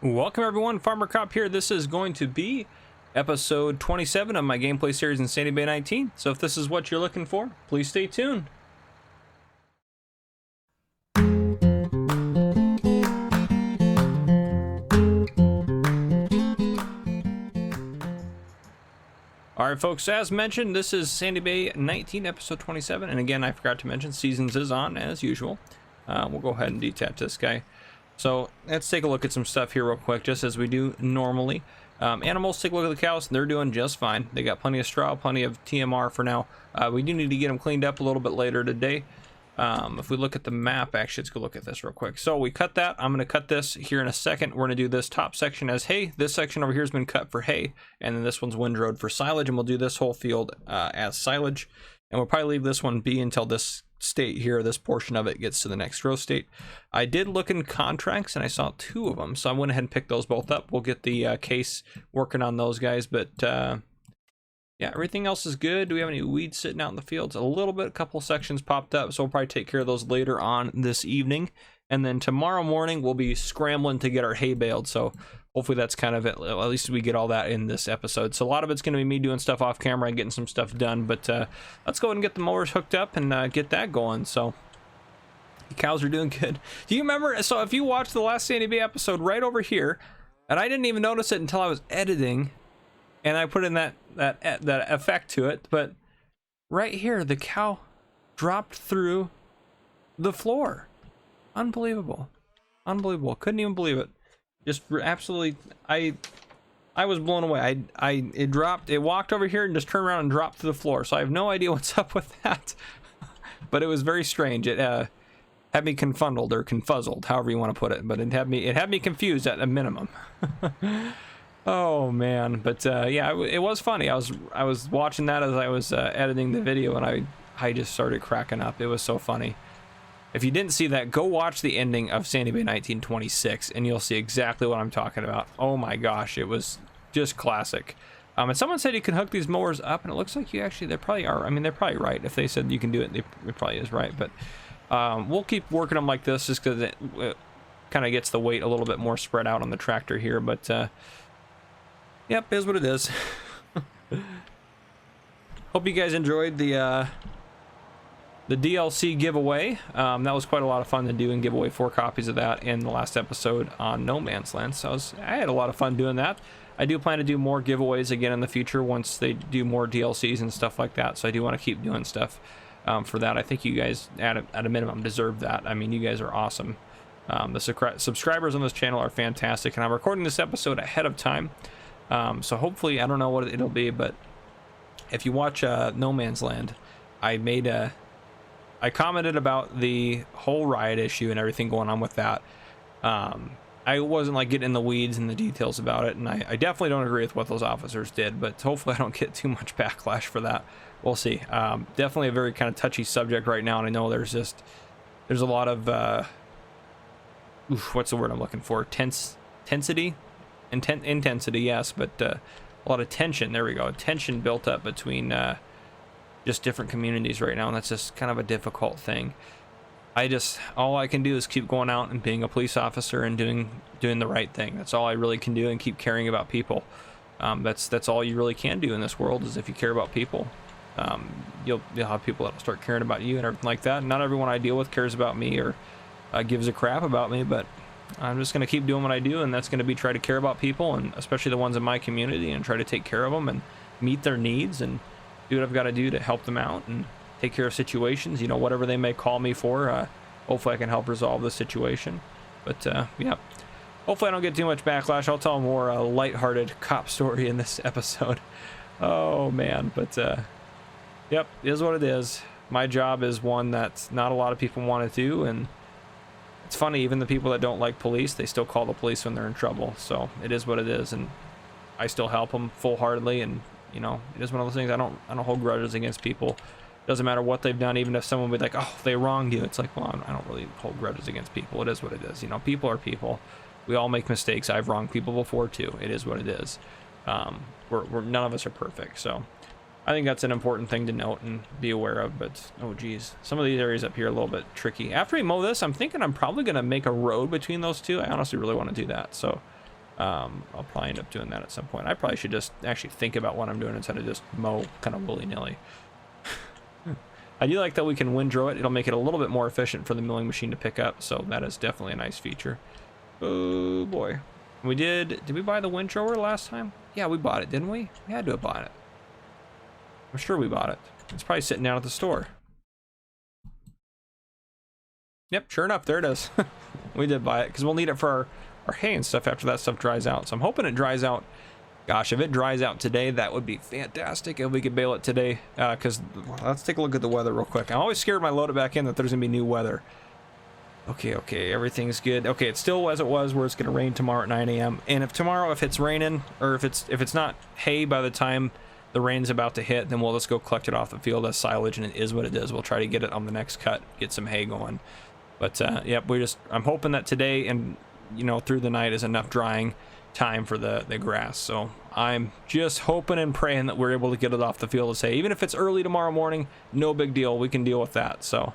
Welcome everyone, Farmer Cop here. This is going to be episode 27 of my gameplay series in Sandy Bay 19. So if this is what you're looking for, please stay tuned. Alright folks, as mentioned, this is Sandy Bay 19, episode 27. And again, I forgot to mention, Seasons is on as usual. We'll go ahead and detach this guy. So let's take a look at some stuff here real quick, just as we do normally. Animals, take a look at the cows. They're doing just fine. They got plenty of straw, plenty of TMR for now. We do need to get them cleaned up a little bit later today. If we look at the map, actually, let's go look at this real quick. So we cut that. I'm going to cut this here in a second. We're going to do this top section as hay. This section over here has been cut for hay. And then this one's windrowed for silage. And we'll do this whole field as silage. And we'll probably leave this one be until this state here, this portion of it, gets to the next row state. I did look in contracts and I saw two of them, so I went ahead and picked those both up. We'll get the case working on those guys, but yeah, everything else is good. Do we have any weeds sitting out in the fields? A little bit, a couple sections popped up, so we'll probably take care of those later on this evening. And then tomorrow morning we'll be scrambling to get our hay baled, so hopefully that's kind of it. At least we get all that in this episode. So a lot of it's going to be me doing stuff off camera and getting some stuff done, but let's go ahead and get the mowers hooked up and get that going. So the cows are doing good. Do you remember? So if you watched the last Sandy Bay episode right over here, and I didn't even notice it until I was editing, and I put in that effect to it, but right here the cow dropped through the floor. Unbelievable. Couldn't even believe it. Just absolutely, I was blown away. It dropped, it walked over here and just turned around and dropped to the floor. So I have no idea what's up with that. But it was very strange. It had me confuzzled or confuzzled, however you want to put it. But it had me confused at a minimum. Oh man, but yeah, it was funny. I was watching that as I was editing the video, and I just started cracking up. It was so funny. If you didn't see that, go watch the ending of Sandy Bay 1926 and you'll see exactly what I'm talking about. Oh my gosh, it was just classic. And someone said you can hook these mowers up, and it looks like you actually, they probably are. I mean, they're probably right. If they said you can do it, it probably is right. But we'll keep working them like this just because it kind of gets the weight a little bit more spread out on the tractor here. But yep, is what it is. Hope you guys enjoyed the DLC giveaway. That was quite a lot of fun to do and give away 4 copies of that in the last episode on No Man's Land. So I had a lot of fun doing that. I do plan to do more giveaways again in the future once they do more DLCs and stuff like that. So I do want to keep doing stuff for that. I think you guys at a minimum deserve that. I mean, you guys are awesome. The subscribers on this channel are fantastic, and I'm recording this episode ahead of time. So hopefully, I don't know what it'll be, but if you watch No Man's Land, I commented about the whole riot issue and everything going on with that. I wasn't like getting in the weeds and the details about it, and I definitely don't agree with what those officers did, but hopefully I don't get too much backlash for that. We'll see. Definitely a very kind of touchy subject right now, and I know there's a lot of what's the word I'm looking for? Intensity, yes, but a lot of tension. There we go. Tension built up between just different communities right now, and that's just kind of a difficult thing. All I can do is keep going out and being a police officer and doing the right thing. That's all I really can do, and keep caring about people. That's all you really can do in this world, is if you care about people. You'll have people that'll start caring about you and everything like that. Not everyone I deal with cares about me or gives a crap about me, but I'm just going to keep doing what I do, and that's going to be try to care about people, and especially the ones in my community, and try to take care of them and meet their needs and do what I've got to do to help them out and take care of situations, you know, whatever they may call me for. Hopefully I can help resolve the situation. But yeah, hopefully I don't get too much backlash. I'll tell a more lighthearted cop story in this episode. Oh man, but yep, it is what it is. My job is one that not a lot of people want to do, and it's funny, even the people that don't like police, they still call the police when they're in trouble. So it is what it is, and I still help them full-heartedly. And you know, it is one of those things. I don't hold grudges against people. Doesn't matter what they've done. Even if someone would be like, oh, they wronged you, it's like, well, I don't really hold grudges against people. It is what it is. You know, people are people. We all make mistakes. I've wronged people before too. It is what it is. None of us are perfect. So I think that's an important thing to note and be aware of. But oh geez, some of these areas up here are a little bit tricky. After we mow this, I'm thinking I'm probably gonna make a road between those two. I honestly really want to do that. So I'll probably end up doing that at some point. I probably should just actually think about what I'm doing instead of just mow kind of willy-nilly. I do like that we can windrow it. It'll make it a little bit more efficient for the milling machine to pick up, so that is definitely a nice feature. Oh boy. Did we buy the windrower last time? Yeah, we bought it, didn't we? We had to have bought it. I'm sure we bought it. It's probably sitting down at the store. Yep, sure enough, there it is. We did buy it, because we'll need it for our hay and stuff after that stuff dries out. So I'm hoping it dries out. Gosh, if it dries out today, that would be fantastic if we could bale it today. Because let's take a look at the weather real quick. I'm always scared when I load it back in that there's going to be new weather. Okay, everything's good. Okay, it's still as it was, where it's going to rain tomorrow at 9 a.m. And if tomorrow, if it's raining, or if it's not hay by the time the rain's about to hit, then we'll just go collect it off the field as silage, and it is what it is. We'll try to get it on the next cut, get some hay going. But yep, I'm hoping that today and through the night is enough drying time for the grass. So I'm just hoping and praying that we're able to get it off the field as hay. Even if it's early tomorrow morning, no big deal. We can deal with that. So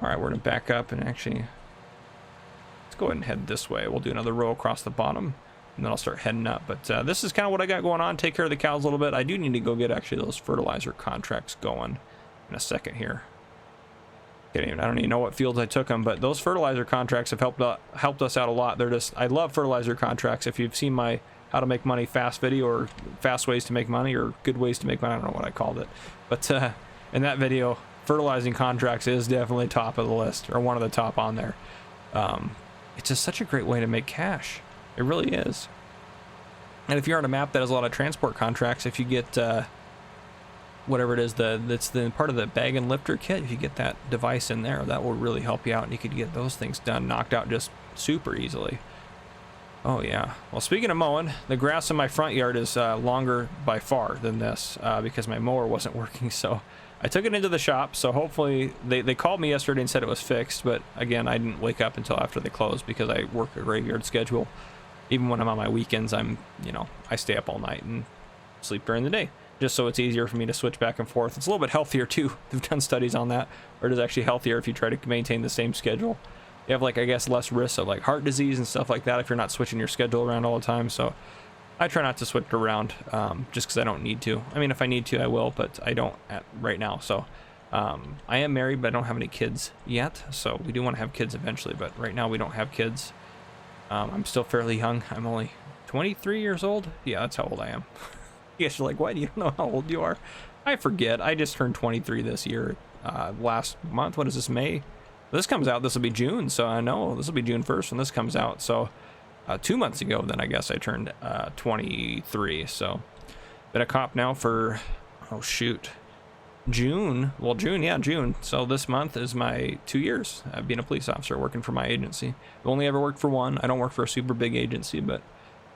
all right, we're gonna back up and actually let's go ahead and head this way. We'll do another row across the bottom, and then I'll start heading up. But this is kind of what I got going on. Take care of the cows a little bit. I do need to go get actually those fertilizer contracts going in a second here. I don't even know what fields I took them, but those fertilizer contracts have helped us out a lot. I love fertilizer contracts. If you've seen my how to make money fast video, or fast ways to make money, or good ways to make money, I don't know what I called it, but in that video, fertilizing contracts is definitely top of the list, or one of the top on there. It's just such a great way to make cash. It really is. And if you're on a map that has a lot of transport contracts, if you get whatever it is, that's the part of the bag and lifter kit, if you get that device in there, that will really help you out, and you could get those things done, knocked out just super easily. Oh yeah. Well, speaking of mowing, the grass in my front yard is longer by far than this, because my mower wasn't working. So I took it into the shop, so hopefully they called me yesterday and said it was fixed, but again, I didn't wake up until after they closed because I work a graveyard schedule. Even when I'm on my weekends, I stay up all night and sleep during the day, just so it's easier for me to switch back and forth. It's a little bit healthier too. They've done studies on that, or it is actually healthier if you try to maintain the same schedule. You have, like, I guess, less risk of like heart disease and stuff like that if you're not switching your schedule around all the time. So I try not to switch it around, just because I don't need to. I mean, if I need to, I will, but I don't right now. So I am married, but I don't have any kids yet. So we do want to have kids eventually, but right now we don't have kids. I'm still fairly young. I'm only 23 years old. Yeah, that's how old I am. You guys are like, what? You don't know how old you are? I forget. I just turned 23 this year, last month. What is this, May? This comes out, this will be June, so I know this will be June 1st when this comes out. So 2 months ago, then I guess I turned 23. So been a cop now for, oh shoot, June. Well, June, yeah, June. So this month is my 2 years being a police officer, working for my agency. I've only ever worked for one. I don't work for a super big agency, but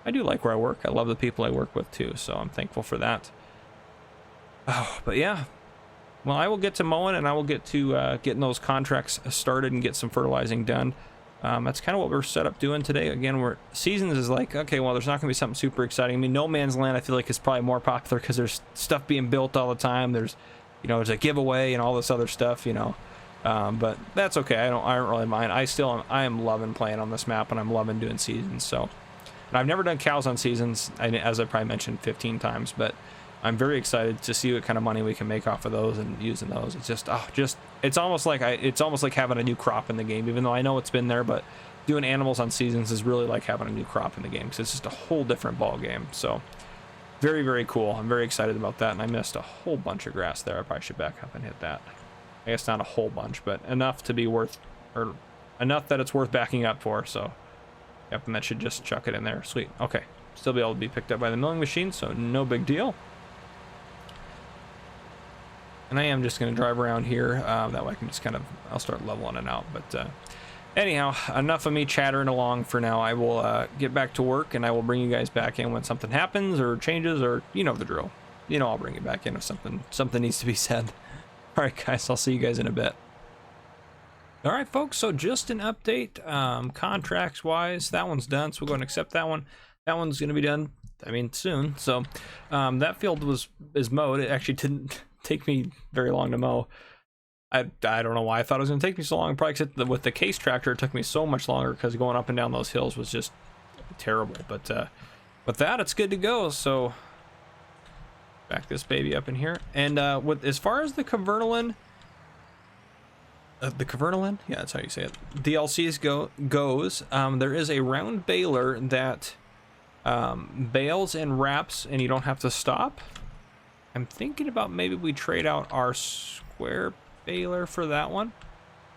I do like where I work. I love the people I work with too, so I'm thankful for that. Oh, but yeah. Well, I will get to mowing, and I will get to getting those contracts started and get some fertilizing done. That's kind of what we're set up doing today. Again, seasons is like, okay, well, there's not going to be something super exciting. I mean, No Man's Land, I feel like, is probably more popular because there's stuff being built all the time. There's a giveaway and all this other stuff, but that's okay. I don't really mind. I am loving playing on this map, and I'm loving doing seasons. So, and I've never done cows on seasons, as I probably mentioned 15 times, but I'm very excited to see what kind of money we can make off of those and using those. It's just, it's almost like having a new crop in the game, even though I know it's been there, but doing animals on seasons is really like having a new crop in the game, because it's just a whole different ball game. So very, very cool. I'm very excited about that, and I missed a whole bunch of grass there. I probably should back up and hit that. I guess not a whole bunch, but enough to be worth, or enough that it's worth backing up for. So yep, and that should just chuck it in there. Sweet. Okay, still be able to be picked up by the milling machine, so no big deal. And I am just going to drive around here, that way I can just I'll start leveling it out. But anyhow, enough of me chattering along for now. I will get back to work, and I will bring you guys back in when something happens or changes, or you know the drill. I'll bring you back in if something needs to be said. All right, guys, I'll see you guys in a bit. All right, folks, so just an update, contracts-wise, that one's done, so we'll go and accept that one. That one's going to be done, soon. So that field is mowed. It actually didn't take me very long to mow. I don't know why I thought it was going to take me so long. Probably except with the case tractor, it took me so much longer, because going up and down those hills was just terrible. But with that, it's good to go. So back this baby up in here. And with as far as the Cavernaland, yeah, that's how you say it. DLCs goes. There is a round baler that bales and wraps, and you don't have to stop. I'm thinking about maybe we trade out our square baler for that one,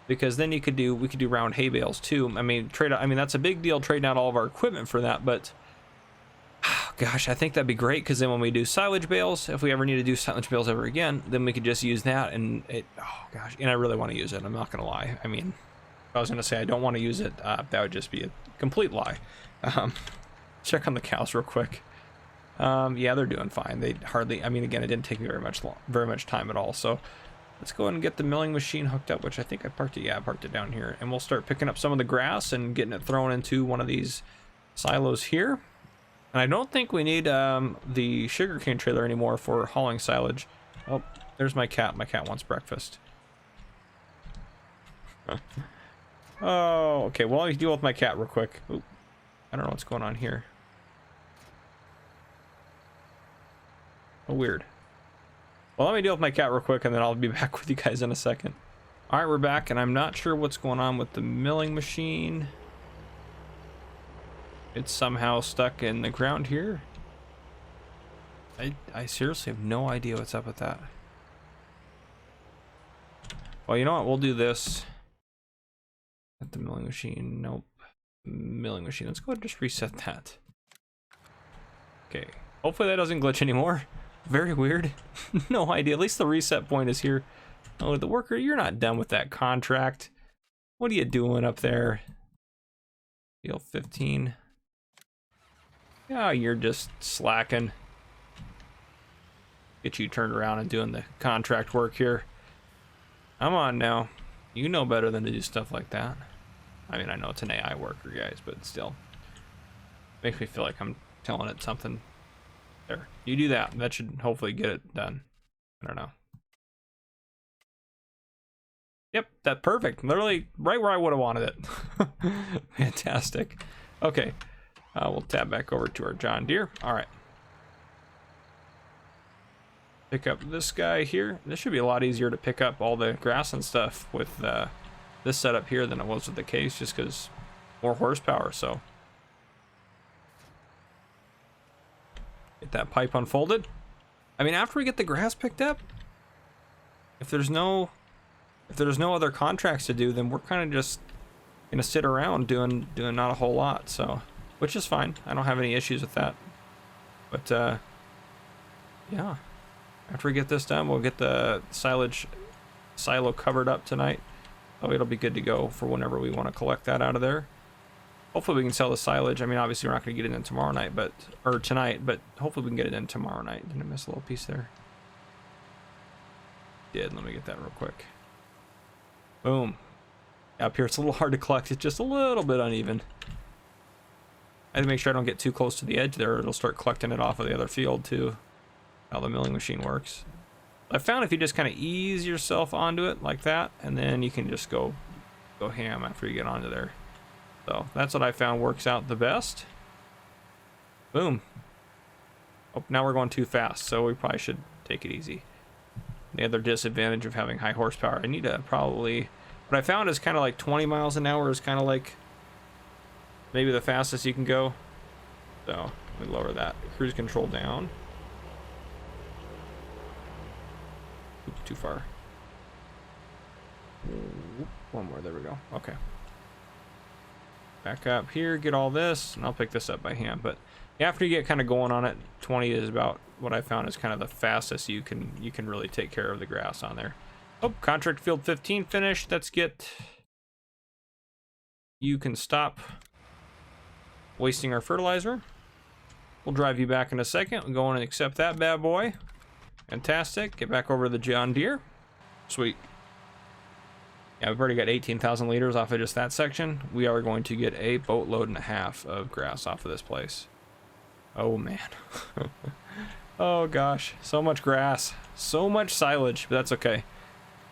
because then we could do round hay bales too. I mean, that's a big deal trading out all of our equipment for that, but gosh, I think that'd be great, because then when we do silage bales, if we ever need to do silage bales ever again, then we could just use that. And oh gosh, and I really want to use it, I'm not gonna lie. I mean, if I was gonna say I don't want to use it, that would just be a complete lie. Check on the cows real quick. Yeah, they're doing fine. They hardly, I mean, again, it didn't take me very much time at all. So let's go ahead and get the milling machine hooked up, which I think I parked it. Yeah, I parked it down here, and we'll start picking up some of the grass and getting it thrown into one of these silos here. And I don't think we need the sugarcane trailer anymore for hauling silage. Oh, there's my cat. My cat wants breakfast. Oh, okay. Well, I'll deal with my cat real quick. Oop. I don't know what's going on here. Oh, weird. Well, let me deal with my cat real quick, and then I'll be back with you guys in a second. All right, we're back, and I'm not sure what's going on with the milling machine. It's somehow stuck in the ground here. I seriously have no idea what's up with that. Well, you know what? We'll do this. At the milling machine. Nope. Milling machine. Let's go ahead and just reset that. Okay. Hopefully that doesn't glitch anymore. Very weird. No idea. At least the reset point is here. Oh, the worker, you're not done with that contract. What are you doing up there? Deal 15. Yeah, you're just slacking. Get you turned around and doing the contract work here. Come on now. You know better than to do stuff like that. I mean, I know it's an AI worker, guys, but still. Makes me feel like I'm telling it something. There. You do that. That should hopefully get it done. I don't know. Yep, that's perfect. Literally right where I would have wanted it. Fantastic. Okay. We'll tab back over to our John Deere. All right. Pick up this guy here. This should be a lot easier to pick up all the grass and stuff with this setup here than it was with the case, just because more horsepower. So get that pipe unfolded. I mean, after we get the grass picked up, if there's no other contracts to do, then we're kind of just gonna sit around doing not a whole lot. So, which is fine. I don't have any issues with that. But yeah, after we get this done, we'll get the silage silo covered up tonight. So it'll be good to go for whenever we want to collect that out of there. Hopefully we can sell the silage. I mean, obviously we're not going to get it in tomorrow night, or tonight, but hopefully we can get it in tomorrow night. Didn't I miss a little piece there? Did. Let me get that real quick. Boom. Up here it's a little hard to collect. It's just a little bit uneven. I have to make sure I don't get too close to the edge there, or it'll start collecting it off of the other field too. How the milling machine works. I found if you just kind of ease yourself onto it like that, and then you can just go ham after you get onto there. So that's what I found works out the best. Boom. Oh, now we're going too fast, so we probably should take it easy. The other disadvantage of having high horsepower, I need to probably, what I found is kind of like 20 miles an hour is kind of like maybe the fastest you can go. So let me lower that cruise control down. Oops, too far. One more, there we go. Okay. Back up here, get all this, and I'll pick this up by hand. But after you get kind of going on it, 20 is about what I found is kind of the fastest you can really take care of the grass on there. Oh, contract field 15 finished. Let's get, you can stop wasting our fertilizer. We'll drive you back in a second. We'll go in and accept that bad boy. Fantastic. Get back over to the John Deere. Sweet. Yeah, we've already got 18,000 liters off of just that section. We are going to get a boatload and a half of grass off of this place. Oh man. Oh gosh, so much grass, so much silage, but that's okay.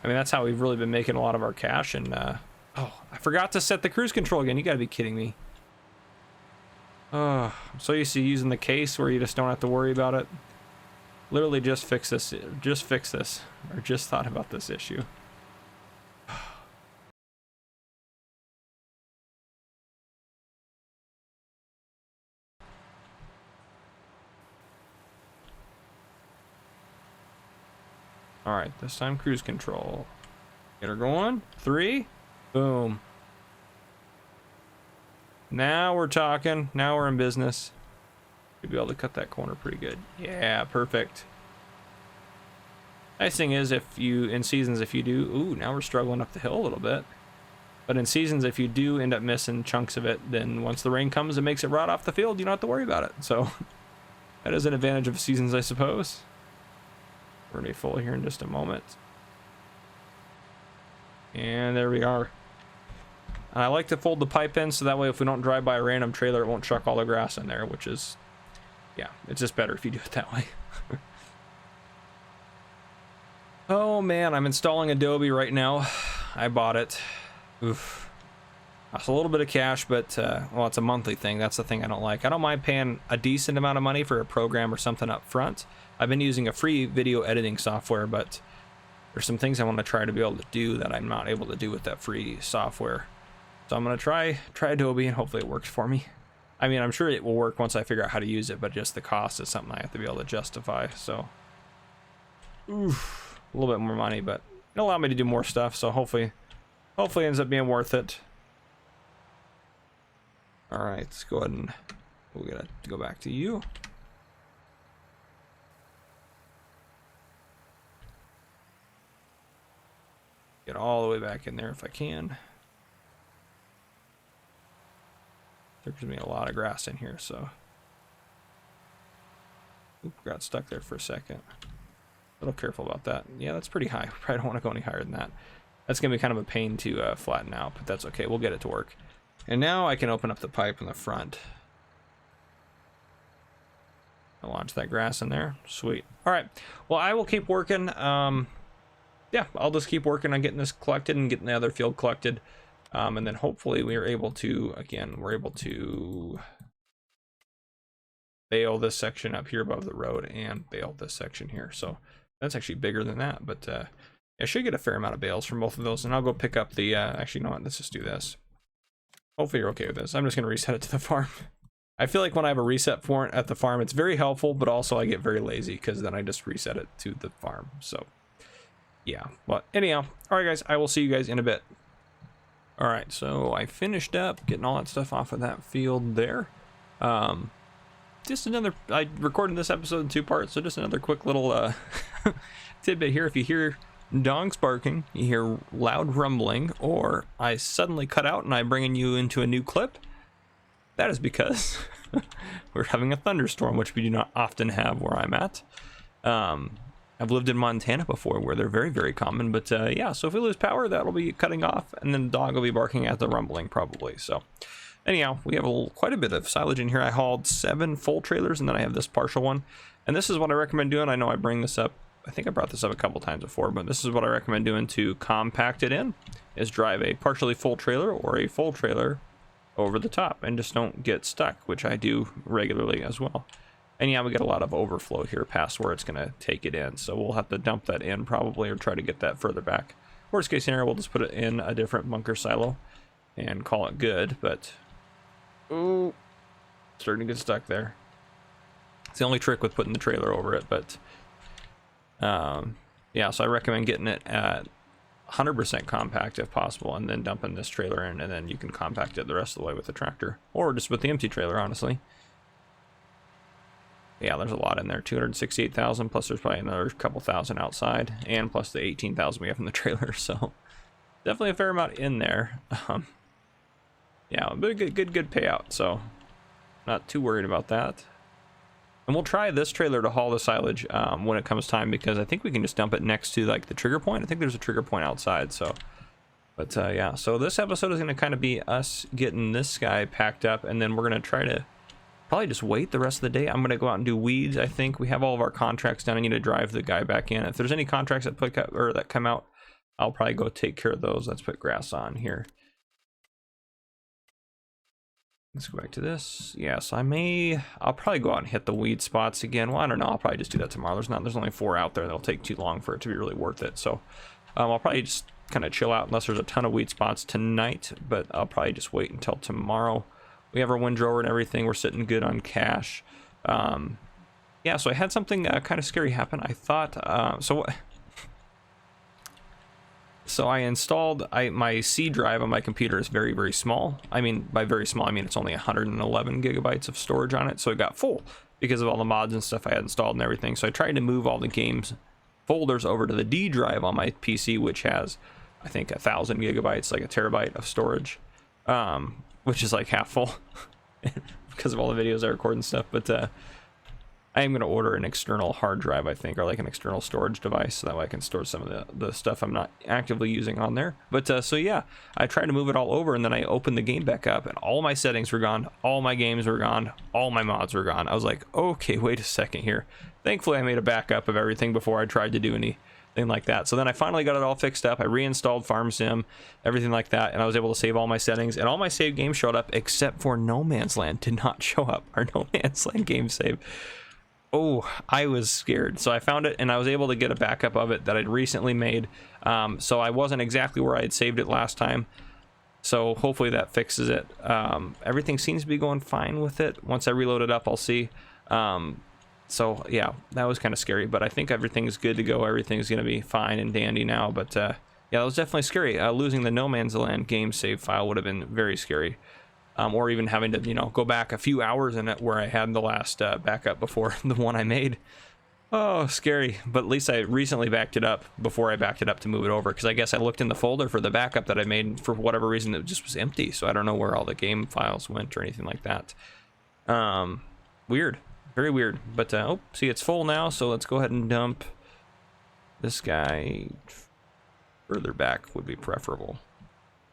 I mean, that's how we've really been making a lot of our cash. And oh, I forgot to set the cruise control again. You gotta be kidding me. Oh, I'm so used to using the case where you just don't have to worry about it. Literally just fix this, or just thought about this issue. All right, this time cruise control. Get her going. 3, boom. Now we're talking. Now we're in business. Should be able to cut that corner pretty good. Yeah, perfect. Nice thing is, if you, in seasons, if you do, ooh, now we're struggling up the hill a little bit. But in seasons, if you do end up missing chunks of it, then once the rain comes and makes it rot off the field, you don't have to worry about it. So that is an advantage of seasons, I suppose. We're gonna be full here in just a moment. And there we are. And I like to fold the pipe in so that way if we don't drive by a random trailer, it won't chuck all the grass in there, which is, yeah, it's just better if you do it that way. Oh man, I'm installing Adobe right now. I bought it. Oof. That's a little bit of cash, but well, it's a monthly thing. That's the thing I don't like. I don't mind paying a decent amount of money for a program or something up front. I've been using a free video editing software, but there's some things I want to try to be able to do that I'm not able to do with that free software. So I'm gonna try Adobe and hopefully it works for me. I mean, I'm sure it will work once I figure out how to use it, but just the cost is something I have to be able to justify. So, oof, a little bit more money, but it'll allow me to do more stuff. So hopefully it ends up being worth it. All right, let's go ahead and we gotta go back to you. Get all the way back in there if I can. There's gonna be a lot of grass in here, so. Oop, got stuck there for a second. A little careful about that. Yeah, that's pretty high. Probably don't want to go any higher than that. That's gonna be kind of a pain to flatten out, but that's okay. We'll get it to work. And now I can open up the pipe in the front. I'll launch that grass in there. Sweet. All right. Well, I will keep working. Yeah, I'll just keep working on getting this collected and getting the other field collected. And then hopefully we are able to, again, we're able to bale this section up here above the road and bale this section here. So that's actually bigger than that, but I should get a fair amount of bales from both of those. And I'll go pick up the, actually, you know what, let's just do this. Hopefully you're okay with this. I'm just going to reset it to the farm. I feel like when I have a reset point at the farm, it's very helpful, but also I get very lazy because then I just reset it to the farm. So yeah, but anyhow, all right guys, I will see you guys in a bit. All right, so I finished up getting all that stuff off of that field there. Just another, I recorded this episode in 2 parts, so just another quick little tidbit here. If you hear dogs barking, you hear loud rumbling, or I suddenly cut out and I'm bringing you into a new clip, that is because we're having a thunderstorm, which we do not often have where I'm at. I've lived in Montana before where they're very, very common, but yeah, so if we lose power, that'll be cutting off, and then the dog will be barking at the rumbling probably. So anyhow, we have quite a bit of silage in here. I hauled 7 full trailers, and then I have this partial one, and this is what I recommend doing. I know I bring this up, I think I brought this up a couple times before, but this is what I recommend doing to compact it in, is drive a partially full trailer or a full trailer over the top and just don't get stuck, which I do regularly as well. And yeah, we get a lot of overflow here past where it's going to take it in, so we'll have to dump that in probably or try to get that further back. Worst case scenario, we'll just put it in a different bunker silo and call it good, but ooh, starting to get stuck there. It's the only trick with putting the trailer over it, but yeah, so I recommend getting it at 100% compact if possible, and then dumping this trailer in, and then you can compact it the rest of the way with the tractor, or just with the empty trailer, honestly. Yeah, there's a lot in there. 268,000 plus there's probably another couple thousand outside, and plus the 18,000 we have in the trailer, so definitely a fair amount in there. Yeah, but a good payout, so not too worried about that. And we'll try this trailer to haul the silage when it comes time, because I think we can just dump it next to like the trigger point. I think there's a trigger point outside, so. But yeah, so this episode is going to kind of be us getting this guy packed up, and then we're going to try to probably just wait the rest of the day. I'm going to go out and do weeds. I think we have all of our contracts done. I need to drive the guy back in. If there's any contracts that come out, I'll probably go take care of those. Let's put grass on here. Let's go back to this. Yes, I'll probably go out and hit the weed spots again. Well, I don't know. I'll probably just do that tomorrow. There's only 4 out there. That'll take too long for it to be really worth it. So I'll probably just kind of chill out unless there's a ton of weed spots tonight, but I'll probably just wait until tomorrow. We have our windrower and everything. We're sitting good on cash. Yeah, so I had something kind of scary happen. I thought, so I installed, my C drive on my computer is very, very small. I mean, by very small, I mean it's only 111 gigabytes of storage on it. So it got full because of all the mods and stuff I had installed and everything. So I tried to move all the games folders over to the D drive on my PC, which has, I think, 1,000 gigabytes, like a terabyte of storage, which is like half full because of all the videos I record and stuff. But I am going to order an external hard drive, I think, or like an external storage device, so that way I can store some of the stuff I'm not actively using on there. But so yeah, I tried to move it all over, and then I opened the game back up, and all my settings were gone, all my games were gone, all my mods were gone. I was like, okay, wait a second here. Thankfully, I made a backup of everything before I tried to do anything like that. So then I finally got it all fixed up. I reinstalled Farm Sim, everything like that, and I was able to save all my settings, and all my saved games showed up, except for No Man's Land did not show up. Our No Man's Land game save. Oh, I was scared. So I found it, and I was able to get a backup of it that I'd recently made. So I wasn't exactly where I had saved it last time. So hopefully that fixes it. Everything seems to be going fine with it. Once I reload it up, I'll see. So yeah, that was kind of scary, but I think everything's good to go. Everything's going to be fine and dandy now. But yeah, that was definitely scary. Losing the No Man's Land game save file would have been very scary. Or even having to, go back a few hours in it where I had the last backup before the one I made. Oh, scary. But at least I recently backed it up before I backed it up to move it over, because I guess I looked in the folder for the backup that I made, and for whatever reason it just was empty. So I don't know where all the game files went or anything like that. Weird. Very weird. But, oh, see, it's full now, so let's go ahead and dump this guy. Further back would be preferable.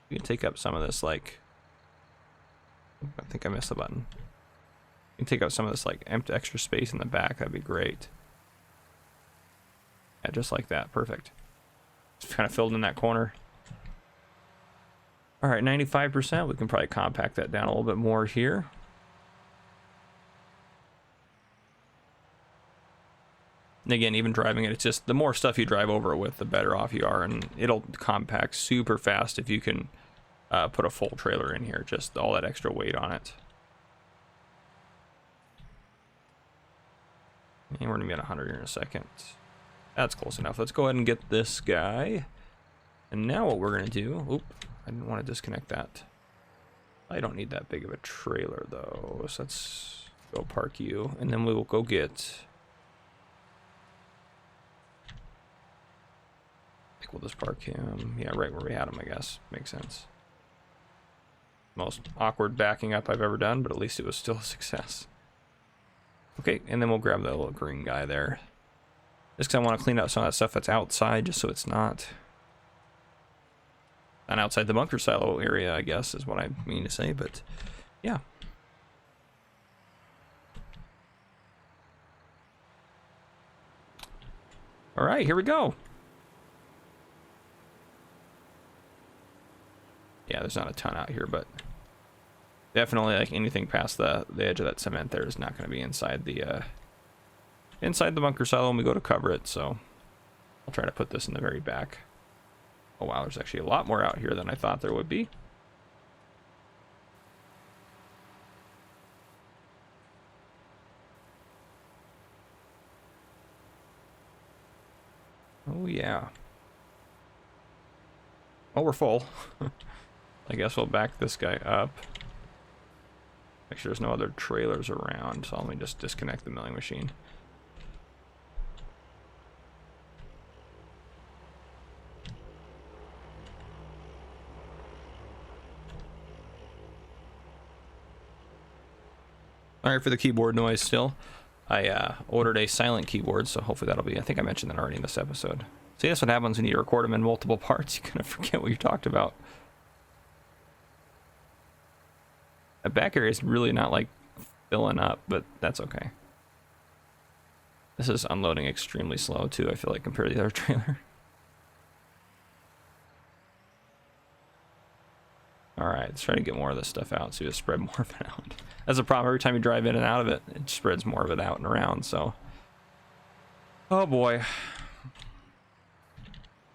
You can take up some of this, like... I think I missed the button. You can take out some of this like empty extra space in the back. That'd be great. Yeah, just like that. Perfect. It's kind of filled in that corner. All right, 95%. We can probably compact that down a little bit more here. And again, even driving it, it's just the more stuff you drive over it with, the better off you are, and it'll compact super fast if you can put a full trailer in here, just all that extra weight on it. And we're gonna be at 100 here in a second. That's close enough. Let's go ahead and get this guy. And now what we're gonna do, oop, I didn't want to disconnect that. I don't need that big of a trailer though, so let's go park you, and then we will go get, I think we'll just park him, yeah, right where we had him, I guess. Makes sense. Most awkward backing up I've ever done, but at least it was still a success. Okay, and then we'll grab that little green guy there. Just because I want to clean out some of that stuff that's outside, just so it's not outside the bunker silo area, I guess, is what I mean to say, but yeah. All right, here we go. Yeah, there's not a ton out here, but definitely like anything past the edge of that cement there is not going to be inside the bunker silo when we go to cover it. So I'll try to put this in the very back. Oh wow, there's actually a lot more out here than I thought there would be. Oh yeah. Oh, we're full. I guess we'll back this guy up. Make sure there's no other trailers around, so let me just disconnect the milling machine. Alright, for the keyboard noise still, I ordered a silent keyboard, so hopefully that'll be, I think I mentioned that already in this episode. See, that's what happens when you record them in multiple parts. You kind of forget what you talked about. The back area is really not like filling up, but that's okay. This is unloading extremely slow too, I feel like, compared to the other trailer. All right. right, let's try to get more of this stuff out, so you spread more of it out. That's a problem. Every time you drive in and out of it, it spreads more of it out and around. So, oh boy.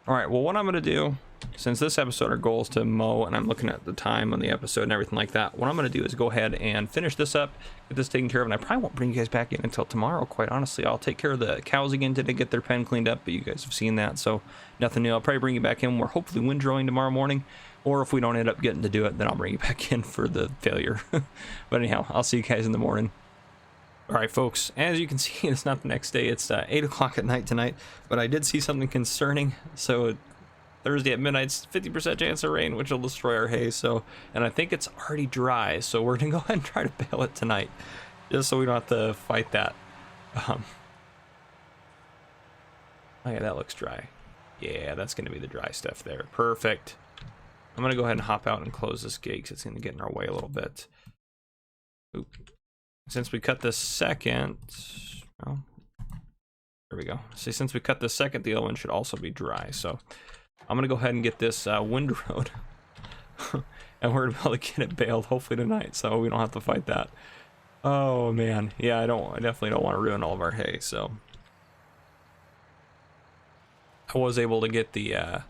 All right, well, what I'm gonna do, since this episode our goal is to mow, and I'm looking at the time on the episode and everything like that, what I'm gonna do is go ahead and finish this up, get this taken care of, and I probably won't bring you guys back in until tomorrow, quite honestly. I'll take care of the cows again today, get their pen cleaned up, but you guys have seen that, so nothing new. I'll probably bring you back in. We're hopefully windrowing tomorrow morning, or if we don't end up getting to do it, then I'll bring you back in for the failure. But anyhow, I'll see you guys in the morning. All right, folks, as you can see, it's not the next day. It's 8 o'clock at night tonight, but I did see something concerning. So Thursday at midnight, 50% chance of rain, which will destroy our hay. So, and I think it's already dry, so we're gonna go ahead and try to bale it tonight, just so we don't have to fight that. Okay, that looks dry. Yeah, that's gonna be the dry stuff there. Perfect. I'm gonna go ahead and hop out and close this gate because it's gonna get in our way a little bit. Oop. Since we cut the second, oh, there we go. See, since we cut the second, the other one should also be dry. So I'm gonna go ahead and get this windrowed, and we're gonna be able to get it baled hopefully tonight, so we don't have to fight that. Oh man, yeah, I definitely don't want to ruin all of our hay. So I was able to get the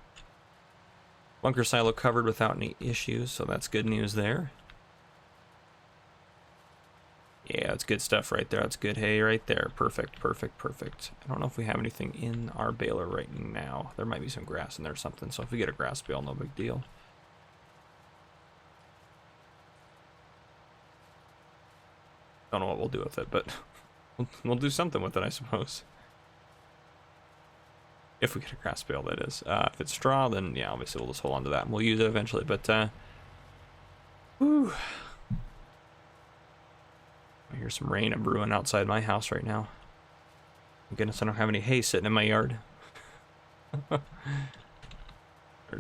bunker silo covered without any issues, so that's good news there. Yeah, that's good stuff right there. That's good hay right there. Perfect, perfect, perfect. I don't know if we have anything in our baler right now. There might be some grass in there or something, so if we get a grass bale, no big deal. Don't know what we'll do with it, but we'll do something with it, I suppose. If we get a grass bale, that is. If it's straw, then yeah, obviously we'll just hold on to that and we'll use it eventually, but whew. I hear some rain and brewing outside my house right now. Thank goodness I don't have any hay sitting in my yard. Or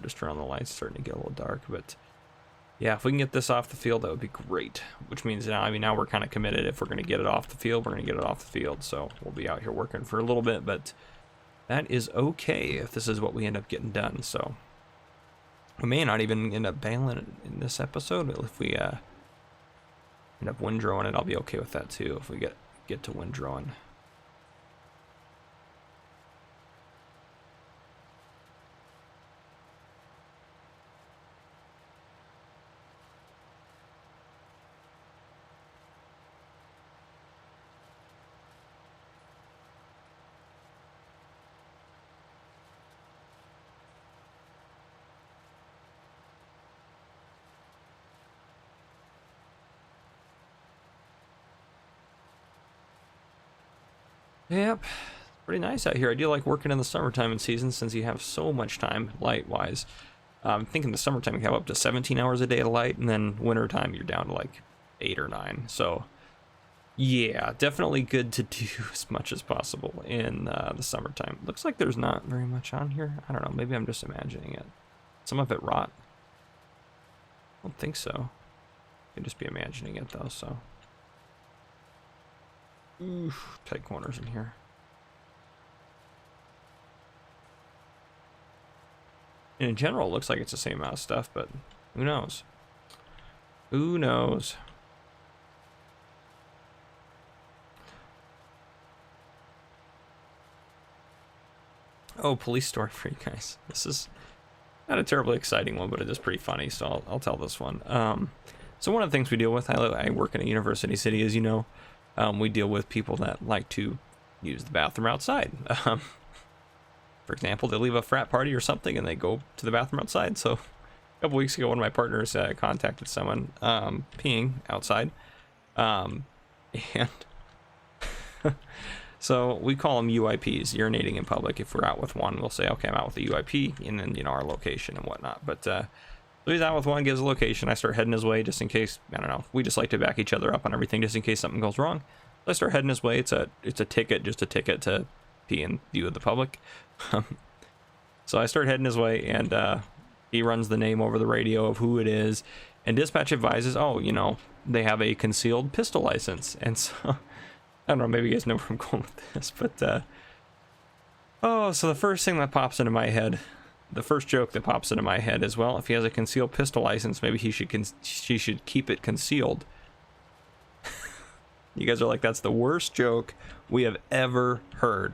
just turn on the lights, starting to get a little dark, but yeah, if we can get this off the field, that would be great. Which means now, I mean, now we're kind of committed. If we're going to get it off the field, we're going to get it off the field. So we'll be out here working for a little bit, but that is okay if this is what we end up getting done. So we may not even end up baling in this episode. If we end up windrowing it, I'll be okay with that too if we get to windrowing. Yep, pretty nice out here. I do like working in the summertime and season since you have so much time light-wise. I'm thinking the summertime you have up to 17 hours a day of light, and then wintertime you're down to like 8 or 9. So yeah, definitely good to do as much as possible in the summertime. Looks like there's not very much on here. I don't know, maybe I'm just imagining it. Some of it rot. I don't think so. I could just be imagining it though, so. Oof, tight corners in here. And in general, it looks like it's the same amount of stuff, but who knows? Who knows? Oh, police story for you guys. This is not a terribly exciting one, but it is pretty funny, so I'll tell this one. So one of the things we deal with, I work in a university city, as you know. We deal with people that like to use the bathroom outside. For example, they leave a frat party or something and they go to the bathroom outside. So a couple weeks ago, one of my partners contacted someone peeing outside. And so we call them UIPs, urinating in public. If we're out with one, we'll say, okay, I'm out with a UIP, and then, you know, our location and whatnot. But so he's out with one, gives a location. I start heading his way just in case, I don't know, we just like to back each other up on everything just in case something goes wrong. So I start heading his way. It's a ticket, just a ticket to pee in view of the public. So I start heading his way, and he runs the name over the radio of who it is, and dispatch advises, oh, you know, they have a concealed pistol license. And so, I don't know, maybe you guys know where I'm going with this, but, oh, so the first thing that pops into my head the first joke that pops into my head is, well, if he has a concealed pistol license, maybe she should keep it concealed. You guys are like, that's the worst joke we have ever heard.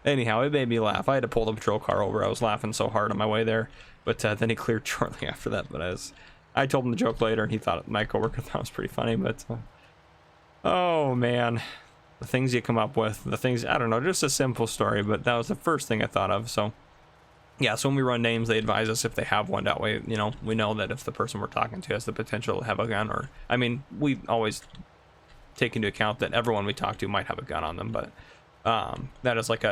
Anyhow, it made me laugh. I had to pull the patrol car over. I was laughing so hard on my way there. But then he cleared shortly after that. But I told him the joke later, and he thought, my coworker thought it was pretty funny. But oh man, the things you come up with, the things, I don't know, just a simple story. But that was the first thing I thought of. So yeah, so when we run names, they advise us if they have one. That way, you know, we know that if the person we're talking to has the potential to have a gun, or, I mean, we always take into account that everyone we talk to might have a gun on them, but that is like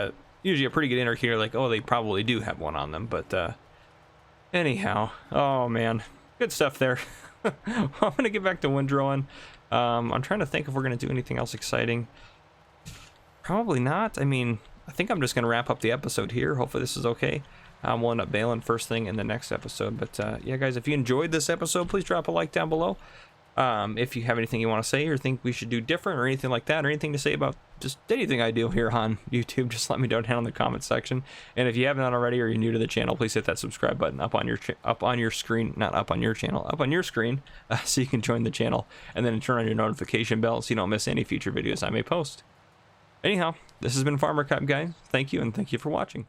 usually a pretty good indicator, like, oh, they probably do have one on them. But anyhow, oh man, good stuff there. I'm gonna get back to windrowing. I'm trying to think if we're gonna do anything else exciting. Probably not. I mean, I think I'm just gonna wrap up the episode here. Hopefully this is okay. We'll end up bailing first thing in the next episode. But yeah, guys, if you enjoyed this episode, please drop a like down below. If you have anything you want to say or think we should do different or anything like that, or anything to say about just anything I do here on YouTube, just let me know down in the comment section. And if you haven't already, or you're new to the channel, please hit that subscribe button up on your screen, not up on your channel, up on your screen, so you can join the channel, and then turn on your notification bell so you don't miss any future videos I may post. Anyhow, this has been Farmer Cop Guy. Thank you, and thank you for watching.